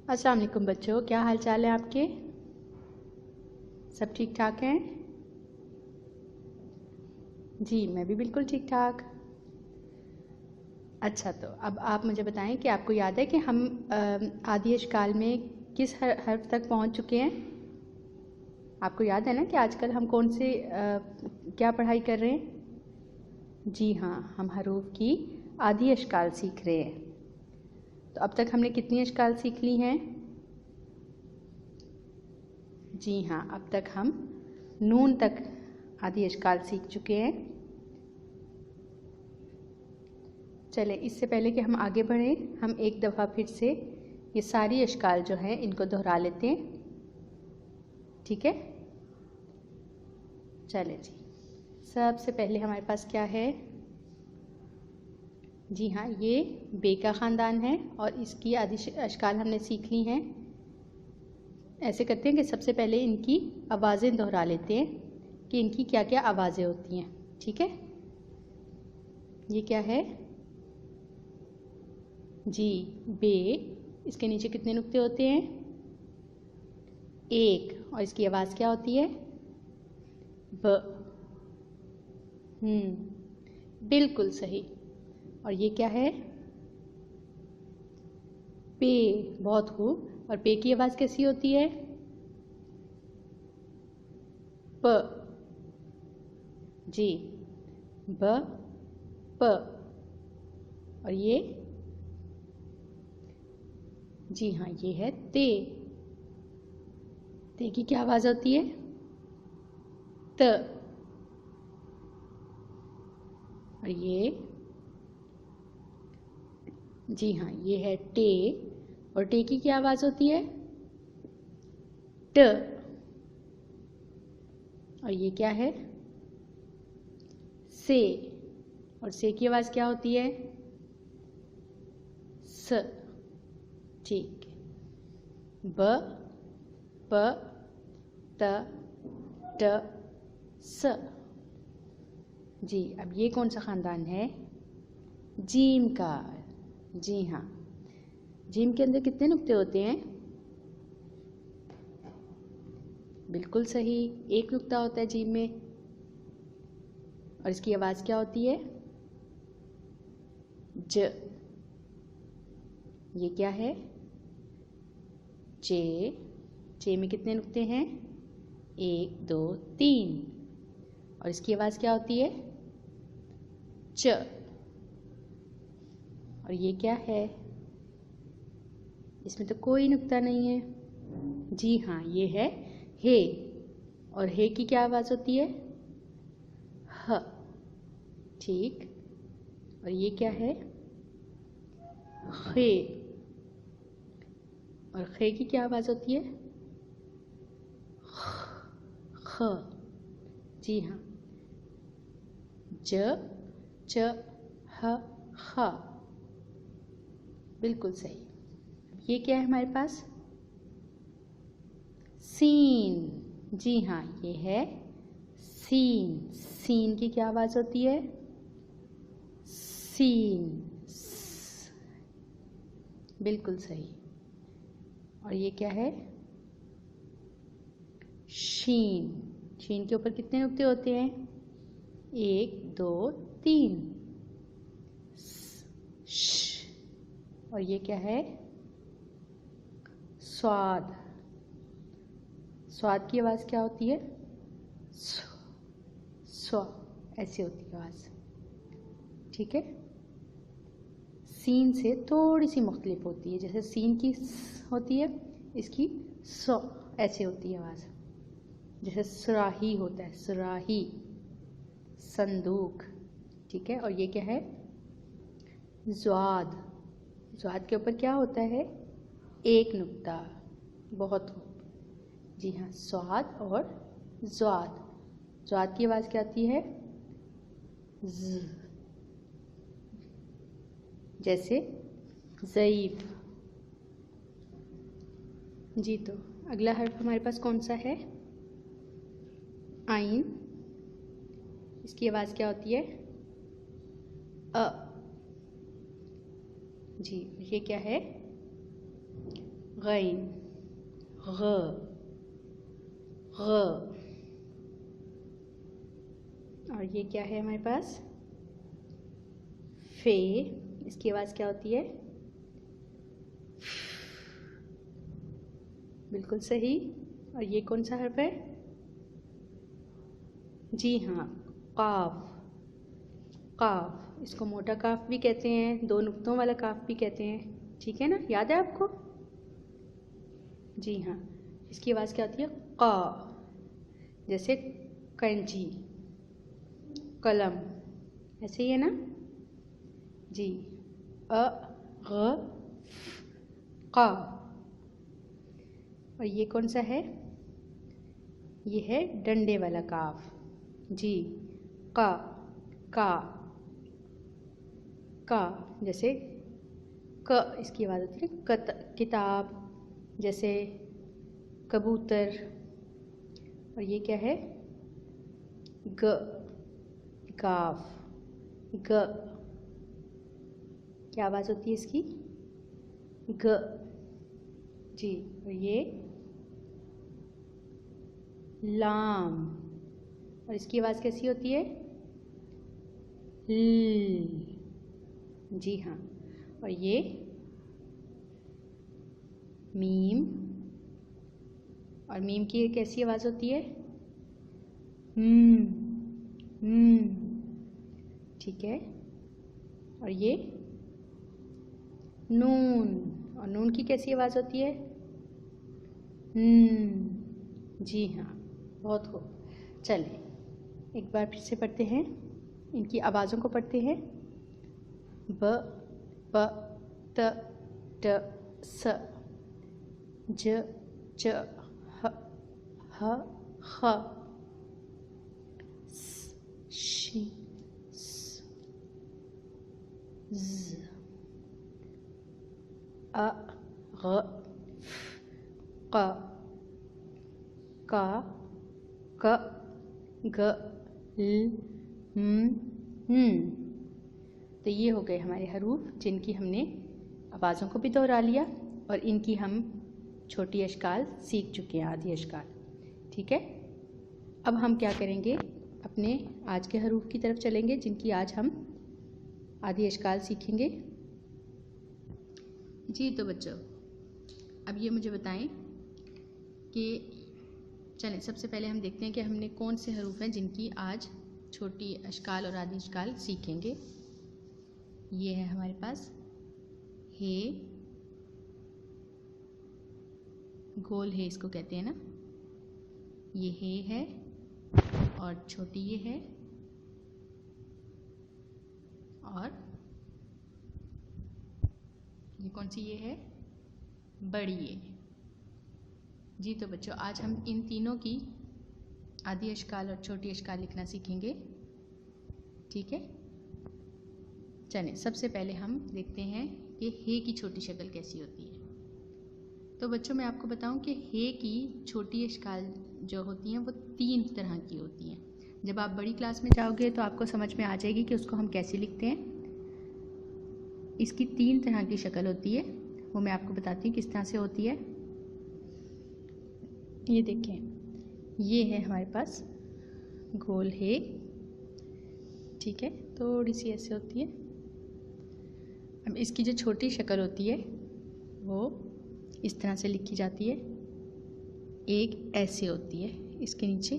अस्सलाम वालेकुम बच्चों, क्या हाल चाल है आपके? सब ठीक ठाक हैं? जी, मैं भी बिल्कुल ठीक ठाक। अच्छा, तो अब आप मुझे बताएं कि आपको याद है कि हम आदिश काल में किस हर्फ तक पहुंच चुके हैं? आपको याद है ना कि आजकल हम कौन से क्या पढ़ाई कर रहे हैं? जी हाँ, हम हरूफ की आदि अशकाल सीख रहे हैं। तो अब तक हमने कितनी अशकाल सीख ली हैं? जी हाँ, अब तक हम नून तक आदि अशकाल सीख चुके हैं। चले, इससे पहले कि हम आगे बढ़ें, हम एक दफ़ा फिर से ये सारी अशकाल जो हैं इनको दोहरा लेते हैं। ठीक है, चले जी। सबसे पहले हमारे पास क्या है? जी हाँ, ये बे का ख़ानदान है और इसकी आदि अशकाल हमने सीख ली हैं। ऐसे करते हैं कि सबसे पहले इनकी आवाज़ें दोहरा लेते हैं कि इनकी क्या क्या आवाज़ें होती हैं। ठीक है, ये क्या है? जी, बे। इसके नीचे कितने नुक्ते होते हैं? एक। और इसकी आवाज़ क्या होती है? ब। बिल्कुल सही। और ये क्या है? पे। बहुत खूब। और पे की आवाज़ कैसी होती है? प। जी, ब प। और ये? जी हाँ, ये है ते। ते की क्या आवाज़ होती है? त। और ये? जी हाँ, ये है टे। और टे की क्या आवाज़ होती है? ट। और ये क्या है? से। और से की आवाज़ क्या होती है? स। ठीक। ब प त ट स। जी, अब ये कौन सा ख़ानदान है? जीम का। जी हाँ, जीम के अंदर कितने नुक्ते होते हैं? बिल्कुल सही, एक नुक्ता होता है जीम में। और इसकी आवाज़ क्या होती है? ज। ये क्या है? चे। चे में कितने नुक्ते हैं? एक, दो, तीन। और इसकी आवाज़ क्या होती है? च। और ये क्या है? इसमें तो कोई नुक्ता नहीं है। जी हाँ, ये है हे। और हे की क्या आवाज़ होती है? ह। ठीक। और ये क्या है? खे। और खे की क्या आवाज़ होती है? ख। जी हाँ, ज च ह ख। बिल्कुल सही। ये क्या है हमारे पास? सीन। जी हाँ, ये है सीन। सीन की क्या आवाज़ होती है? सीन। बिल्कुल सही। और ये क्या है? शीन। शीन के ऊपर कितने नुक्ते होते हैं? एक, दो, तीन। श। और ये क्या है? स्वाद। स्वाद की आवाज़ क्या होती है? स्व। ऐसी होती है आवाज़। ठीक है, सीन से थोड़ी सी मुख्तलिफ होती है। जैसे सीन की होती है, इसकी स्व ऐसे होती है आवाज़। जैसे सुराही होता है, सुराही, संदूक। ठीक है, और ये क्या है? ज़्वाद। ज़्वाद के ऊपर क्या होता है? एक नुक्ता। बहुत खूब। जी हाँ, स्वाद और ज़्वाद। ज़्वाद की आवाज़ क्या आती है? ज़। जैसे ज़ईफ़। जी, तो अगला हर्फ हमारे पास कौन सा है? आइन। इसकी आवाज़ क्या होती है? अ। जी, ये क्या है? गैन, ग, ग। और ये क्या है हमारे पास? फे। इसकी आवाज़ क्या होती है? बिल्कुल सही। और ये कौन सा हर्फ है? जी हाँ, काफ। काफ, इसको मोटा काफ भी कहते हैं, दो नुक्तों वाला काफ भी कहते हैं। ठीक है ना, याद है आपको? जी हाँ। इसकी आवाज़ क्या होती है? क़ा। जैसे कैंची, कलम, ऐसे ही है ना जी। अ, ग, क़ा। और ये कौन सा है? ये है डंडे वाला काफ। जी, का, का, का। जैसे क, इसकी आवाज़ होती है किताब, जैसे कबूतर। और ये क्या है? ग, गाफ, ग। क्या आवाज़ होती है इसकी? ग। जी। और ये लाम। और इसकी आवाज़ कैसी होती है? ल। जी हाँ। और ये मीम। और मीम की कैसी आवाज़ होती है? ठीक है। और ये नून। और नून की कैसी आवाज़ होती है? जी हाँ, बहुत खूब। चलिए एक बार फिर से पढ़ते हैं, इनकी आवाज़ों को पढ़ते हैं। ब, प, त, ट, स, ज, च, ह, ख, स, श, स, ज़, अ, ग, फ, क, क, ग, ल, न। तो ये हो गए हमारे हरूफ, जिनकी हमने आवाज़ों को भी दोहरा लिया और इनकी हम छोटी अशकाल सीख चुके हैं, आधी अशकाल। ठीक है। अब हम क्या करेंगे, अपने आज के हरूफ की तरफ चलेंगे, जिनकी आज हम आधी अशकाल सीखेंगे। जी तो बच्चों, अब ये मुझे बताएं कि चलें सबसे पहले हम देखते हैं कि हमने कौन से हरूफ हैं जिनकी आज छोटी अशकाल और आधी अशकाल सीखेंगे। ये है हमारे पास हे, गोल है इसको कहते हैं ना, ये हे है। और छोटी ये है, और ये कौन सी ये है? बड़ी ये। जी तो बच्चों, आज हम इन तीनों की आधी अशकाल और छोटी अशकाल लिखना सीखेंगे। ठीक है। चलें सबसे पहले हम देखते हैं कि हे की छोटी शक्ल कैसी होती है। तो बच्चों मैं आपको बताऊं कि हे की छोटी अशकाल जो होती हैं वो 3 तरह की होती हैं। जब आप बड़ी क्लास में जाओगे तो आपको समझ में आ जाएगी कि उसको हम कैसे लिखते हैं। इसकी 3 तरह की शक्ल होती है, वो मैं आपको बताती हूँ किस तरह से होती है। ये देखें, ये है हमारे पास गोल है। ठीक है, थोड़ी सी ऐसे होती है। अब इसकी जो छोटी शक्ल होती है वो इस तरह से लिखी जाती है। एक ऐसे होती है, इसके नीचे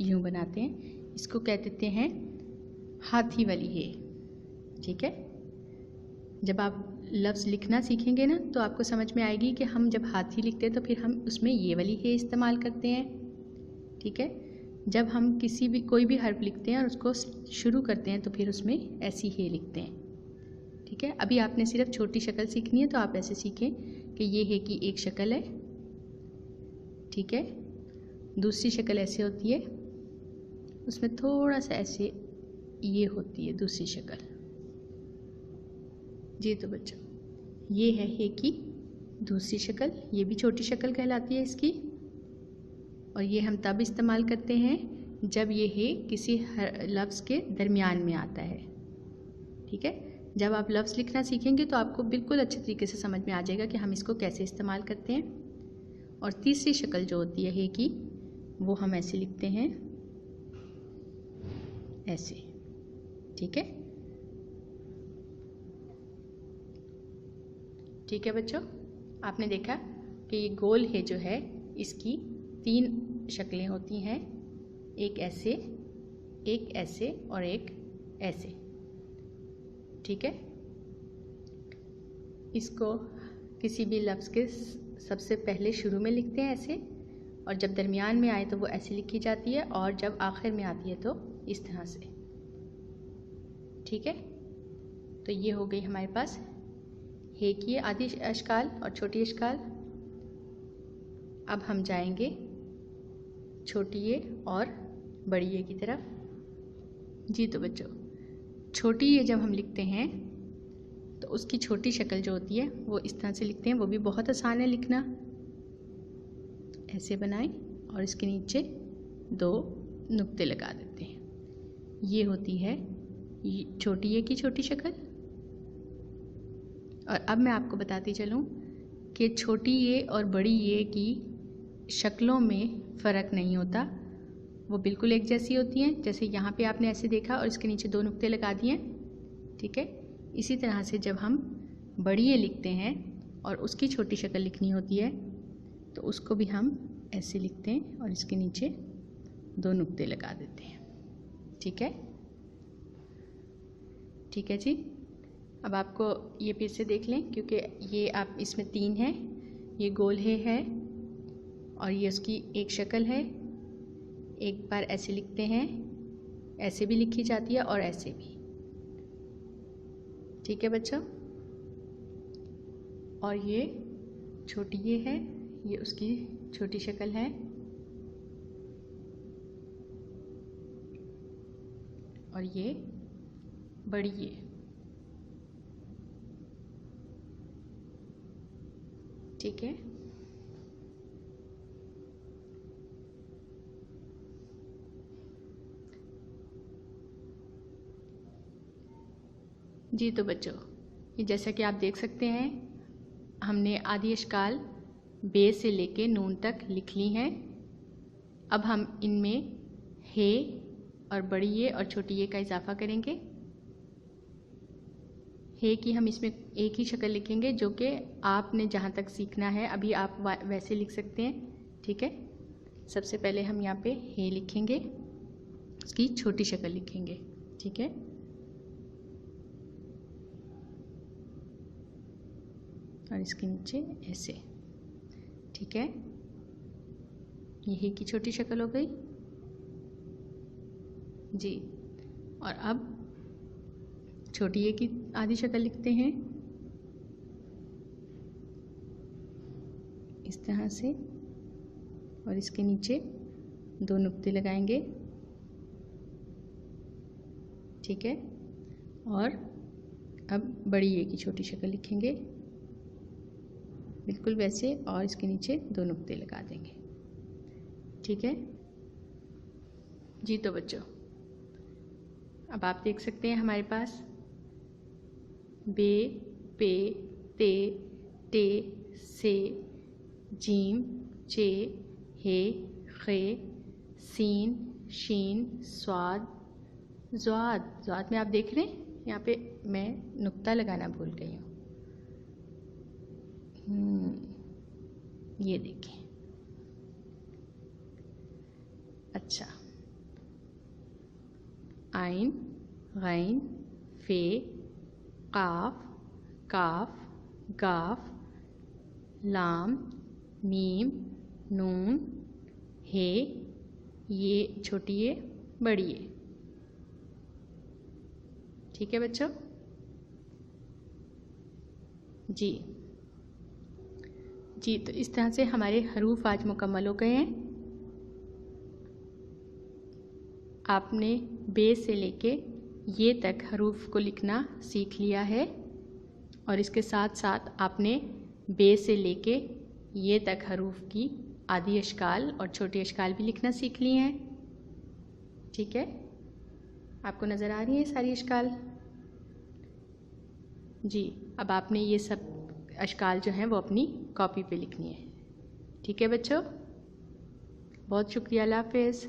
यूं बनाते हैं, इसको कह देते हैं हाथी वाली है। ठीक है। जब आप लफ्ज़ लिखना सीखेंगे ना तो आपको समझ में आएगी कि हम जब हाथी लिखते हैं तो फिर हम उसमें ये वाली है इस्तेमाल करते हैं। ठीक है। जब हम कोई भी हर्फ लिखते हैं और उसको शुरू करते हैं तो फिर उसमें ऐसी है लिखते हैं। ठीक है। अभी आपने सिर्फ छोटी शक्ल सीखनी है तो आप ऐसे सीखें कि ये है की एक शक्ल है। ठीक है। दूसरी शक्ल ऐसे होती है, उसमें थोड़ा सा ऐसे ये होती है दूसरी शक्ल। जी तो बच्चों, ये है हे की दूसरी शक्ल, ये भी छोटी शक्ल कहलाती है इसकी। और ये हम तब इस्तेमाल करते हैं जब ये हे किसी लफ्ज़ के दरमियान में आता है। ठीक है। जब आप लफ्ज़ लिखना सीखेंगे तो आपको बिल्कुल अच्छे तरीके से समझ में आ जाएगा कि हम इसको कैसे इस्तेमाल करते हैं। और तीसरी शक्ल जो होती है की, वो हम ऐसे लिखते हैं, ऐसे। ठीक है, ठीक है बच्चों, आपने देखा कि ये गोल है जो है, इसकी 3 शक्लें होती हैं, एक ऐसे, एक ऐसे और एक ऐसे। ठीक है, इसको किसी भी लफ्ज़ के सबसे पहले शुरू में लिखते हैं ऐसे, और जब दरमियान में आए तो वो ऐसे लिखी जाती है, और जब आखिर में आती है तो इस तरह से। ठीक है, तो ये हो गई हमारे पास हे की आधी अशकाल और छोटी अशकाल। अब हम जाएंगे छोटी ए और बड़ी ए की तरफ। जी तो बच्चों, छोटी ए जब हम लिखते हैं तो उसकी छोटी शक्ल जो होती है वो इस तरह से लिखते हैं, वो भी बहुत आसान है लिखना। ऐसे बनाएं और इसके नीचे 2 नुक्ते लगा देते हैं। ये होती है छोटी ए की छोटी शक्ल। और अब मैं आपको बताती चलूँ कि छोटी ए और बड़ी ए की शक्लों में फ़र्क नहीं होता, वो बिल्कुल एक जैसी होती हैं। जैसे यहाँ पे आपने ऐसे देखा और इसके नीचे 2 नुक्ते लगा दिए। ठीक है, इसी तरह से जब हम बड़ी ए लिखते हैं और उसकी छोटी शक्ल लिखनी होती है तो उसको भी हम ऐसे लिखते हैं और इसके नीचे 2 नुक्ते लगा देते हैं। ठीक है, ठीक है जी। अब आपको ये फिर से देख लें, क्योंकि ये आप इसमें 3 हैं, ये गोल है और ये उसकी एक शक्ल है। एक बार ऐसे लिखते हैं, ऐसे भी लिखी जाती है और ऐसे भी। ठीक है बच्चों, और ये छोटी ये है, ये उसकी छोटी शक्ल है, और ये बड़ी ये। ठीक है, जी तो बच्चों, ये जैसा कि आप देख सकते हैं, हमने आधी अशकाल बे से लेके नून तक लिख ली हैं। अब हम इनमें हे और बड़ी ये और छोटी ये का इजाफा करेंगे। हे की हम इसमें एक ही शक्ल लिखेंगे, जो कि आपने जहाँ तक सीखना है अभी आप वैसे लिख सकते हैं। ठीक है, सबसे पहले हम यहाँ पे हे लिखेंगे, उसकी छोटी शक्ल लिखेंगे। ठीक है, और इसके नीचे ऐसे। ठीक है, ये हे की छोटी शक्ल हो गई जी। और अब छोटी ए की आधी शक्ल लिखते हैं इस तरह से, और इसके नीचे 2 नुक्ते लगाएंगे। ठीक है, और अब बड़ी ए की छोटी शक्ल लिखेंगे बिल्कुल वैसे, और इसके नीचे 2 नुक्ते लगा देंगे। ठीक है जी। तो बच्चों, अब आप देख सकते हैं हमारे पास बे, पे, ते, टे, से, जीम, चे, हे, खे, सीन, शीन, स्वाद, ज़्वाद। ज़्वाद में आप देख रहे हैं यहाँ पे मैं नुक्ता लगाना भूल गई हूँ। ये देखें। अच्छा, आइन, गैन, फे, काफ, काफ, गाफ, लाम, मीम, नून, हे, ये छोटी ये, बड़ी ये। ठीक है बच्चों जी। जी, तो इस तरह से हमारे हरूफ आज मुकम्मल हो गए हैं। आपने बे से लेके ये तक हरूफ को लिखना सीख लिया है, और इसके साथ साथ आपने बे से लेके ये तक हरूफ की आधी अशकाल और छोटी अशकाल भी लिखना सीख लिए हैं। ठीक है, आपको नज़र आ रही है सारी अशकाल? जी। अब आपने ये सब अशकाल जो हैं वो अपनी कॉपी पे लिखनी है। ठीक है बच्चों, बहुत शुक्रिया, अल्लाह हाफ़िज़।